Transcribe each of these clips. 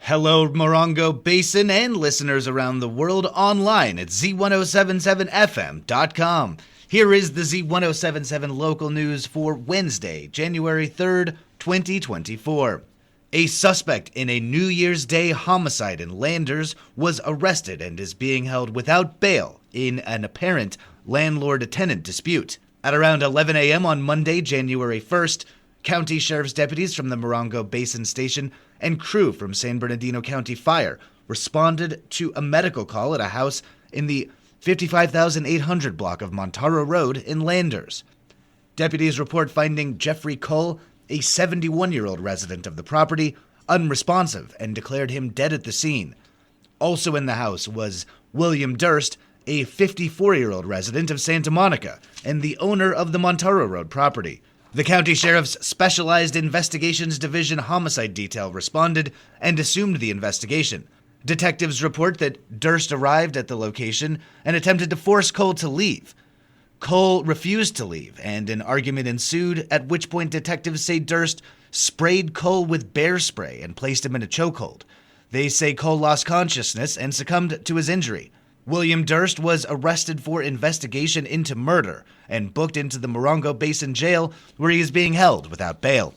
Hello, Morongo Basin and listeners around the world online at Z107.7 Here is the Z107.7 local news for Wednesday, January 3rd, 2024. A suspect in a New Year's Day homicide in Landers was arrested and is being held without bail in an apparent landlord-tenant dispute. At around 11 a.m. on Monday, January 1st, County Sheriff's deputies from the Morongo Basin Station and crew from San Bernardino County Fire responded to a medical call at a house in the 55,800 block of Montaro Road in Landers. Deputies report finding Jeffrey Cole, a 71-year-old resident of the property, unresponsive and declared him dead at the scene. Also in the house was William Durst, a 54-year-old resident of Santa Monica and the owner of the Montaro Road property. The county sheriff's Specialized Investigations Division homicide detail responded and assumed the investigation. Detectives report that Durst arrived at the location and attempted to force Cole to leave. Cole refused to leave, and an argument ensued, at which point detectives say Durst sprayed Cole with bear spray and placed him in a chokehold. They say Cole lost consciousness and succumbed to his injury. William Durst was arrested for investigation into murder and booked into the Morongo Basin Jail, where he is being held without bail.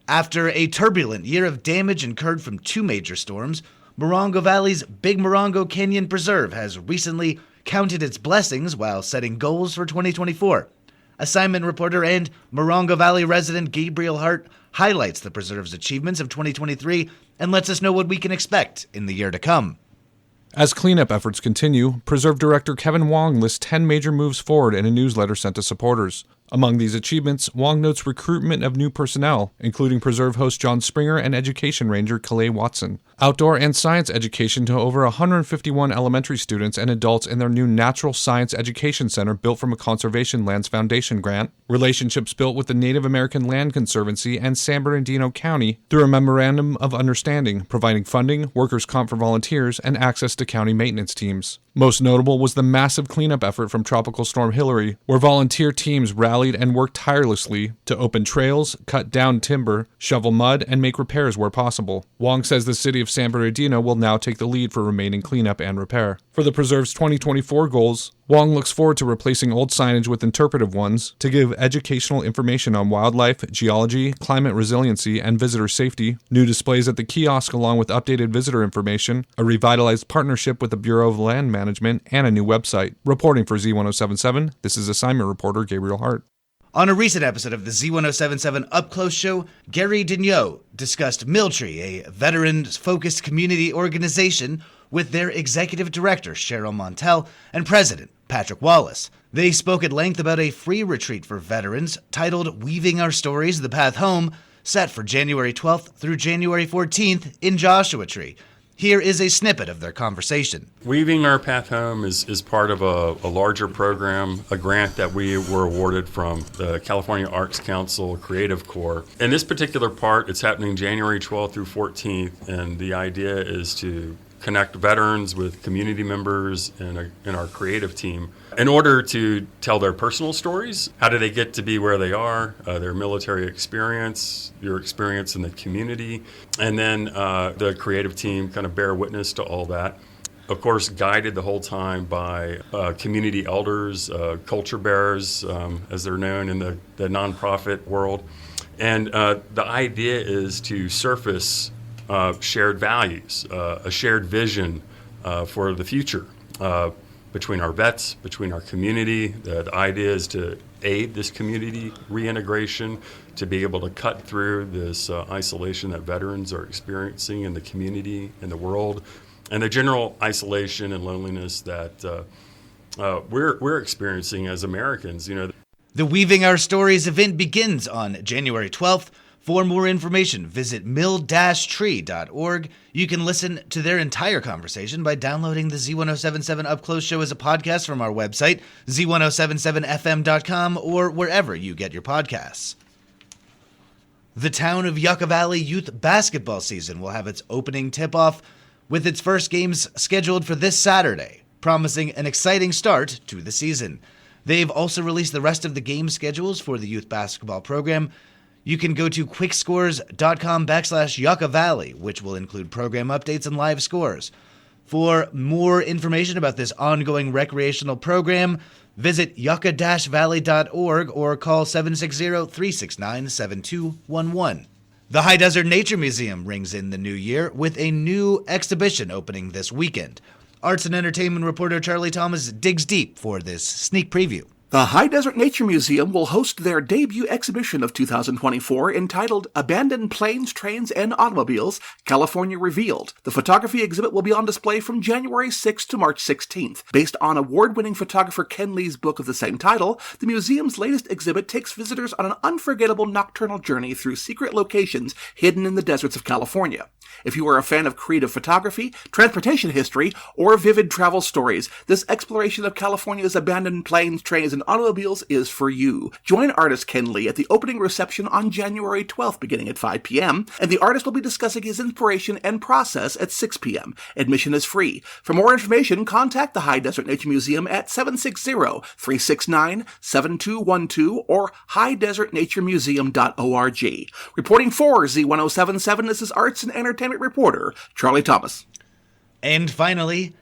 After a turbulent year of damage incurred from two major storms, Morongo Valley's Big Morongo Canyon Preserve has recently counted its blessings while setting goals for 2024. Assignment reporter and Morongo Valley resident Gabriel Hart highlights the preserve's achievements of 2023 and lets us know what we can expect in the year to come. As cleanup efforts continue, Preserve Director Kevin Wong lists 10 major moves forward in a newsletter sent to supporters. Among these achievements, Wong notes recruitment of new personnel, including Preserve host John Springer and Education Ranger Calais Watson, outdoor and science education to over 151 elementary students and adults in their new Natural Science Education Center built from a Conservation Lands Foundation grant, relationships built with the Native American Land Conservancy and San Bernardino County through a Memorandum of Understanding, providing funding, workers' comp for volunteers, and access to county maintenance teams. Most notable was the massive cleanup effort from Tropical Storm Hilary, where volunteer teams rallied and worked tirelessly to open trails, cut down timber, shovel mud, and make repairs where possible. Wong says the city of San Bernardino will now take the lead for remaining cleanup and repair. For the Preserve's 2024 goals, Wong looks forward to replacing old signage with interpretive ones to give educational information on wildlife, geology, climate resiliency, and visitor safety, new displays at the kiosk along with updated visitor information, a revitalized partnership with the Bureau of Land Management, and a new website. Reporting for Z107.7, this is assignment reporter Gabriel Hart. On a recent episode of the Z107.7 Up Close show, Gary Deneau discussed Miltree, a veterans-focused community organization, with their executive director, Cheryl Montel, and president, Patrick Wallace. They spoke at length about a free retreat for veterans titled Weaving Our Stories, The Path Home, set for January 12th through January 14th in Joshua Tree. Here is a snippet of their conversation. Weaving Our Path Home is part of a larger program, a grant that we were awarded from the California Arts Council Creative Corps. In this particular part, it's happening January 12th through 14th, and the idea is to connect veterans with community members in our creative team in order to tell their personal stories. How do they get to be where they are, their military experience, your experience in the community, and then the creative team kind of bear witness to all that. Of course, guided the whole time by community elders, culture bearers, as they're known in the nonprofit world. And the idea is to surface shared values, a shared vision for the future between our vets, between our community. The idea is to aid this community reintegration, to be able to cut through this isolation that veterans are experiencing in the community, in the world, and the general isolation and loneliness that we're experiencing as Americans. You know, the Weaving Our Stories event begins on January 12th. For more information, visit mill-tree.org. You can listen to their entire conversation by downloading the Z107.7 Up Close show as a podcast from our website, Z107.7fm.com, or wherever you get your podcasts. The town of Yucca Valley youth basketball season will have its opening tip-off with its first games scheduled for this Saturday, promising an exciting start to the season. They've also released the rest of the game schedules for the youth basketball program. You can go to quickscores.com/Yucca Valley, which will include program updates and live scores. For more information about this ongoing recreational program, visit yucca-valley.org or call 760-369-7211. The High Desert Nature Museum rings in the new year with a new exhibition opening this weekend. Arts and entertainment reporter Charlie Thomas digs deep for this sneak preview. The High Desert Nature Museum will host their debut exhibition of 2024 entitled Abandoned Planes, Trains, and Automobiles, California Revealed. The photography exhibit will be on display from January 6th to March 16th. Based on award-winning photographer Ken Lee's book of the same title, the museum's latest exhibit takes visitors on an unforgettable nocturnal journey through secret locations hidden in the deserts of California. If you are a fan of creative photography, transportation history, or vivid travel stories, this exploration of California's abandoned planes, trains, and automobiles is for you. Join artist Ken Lee at the opening reception on January 12th beginning at 5 p.m., and the artist will be discussing his inspiration and process at 6 p.m. Admission is free. For more information, contact the High Desert Nature Museum at 760-369-7212 or highdesertnaturemuseum.org. Reporting for Z107.7, this is Arts and Entertainment reporter Charlie Thomas. And finally,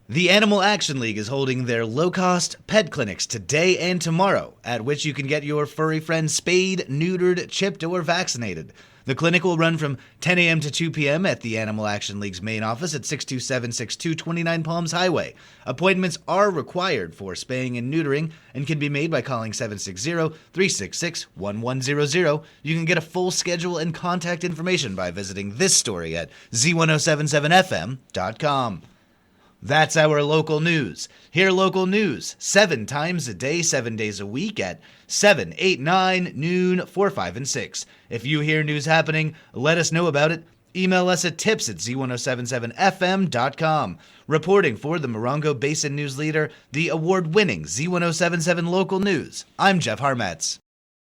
the Animal Action League is holding their low-cost pet clinics today and tomorrow, at which you can get your furry friend spayed, neutered, chipped, or vaccinated. The clinic will run from 10 a.m. to 2 p.m. at the Animal Action League's main office at 62762 29 Palms Highway. Appointments are required for spaying and neutering and can be made by calling 760-366-1100. You can get a full schedule and contact information by visiting this story at Z107.7fm.com. That's our local news. Hear local news 7 times a day, 7 days a week at 7, 8, 9, noon, 4, 5, and 6. If you hear news happening, let us know about it. Email us at tips@z1077fm.com. Reporting for the Morongo Basin News Leader, the award-winning Z1077 Local News, I'm Jeff Harmetz.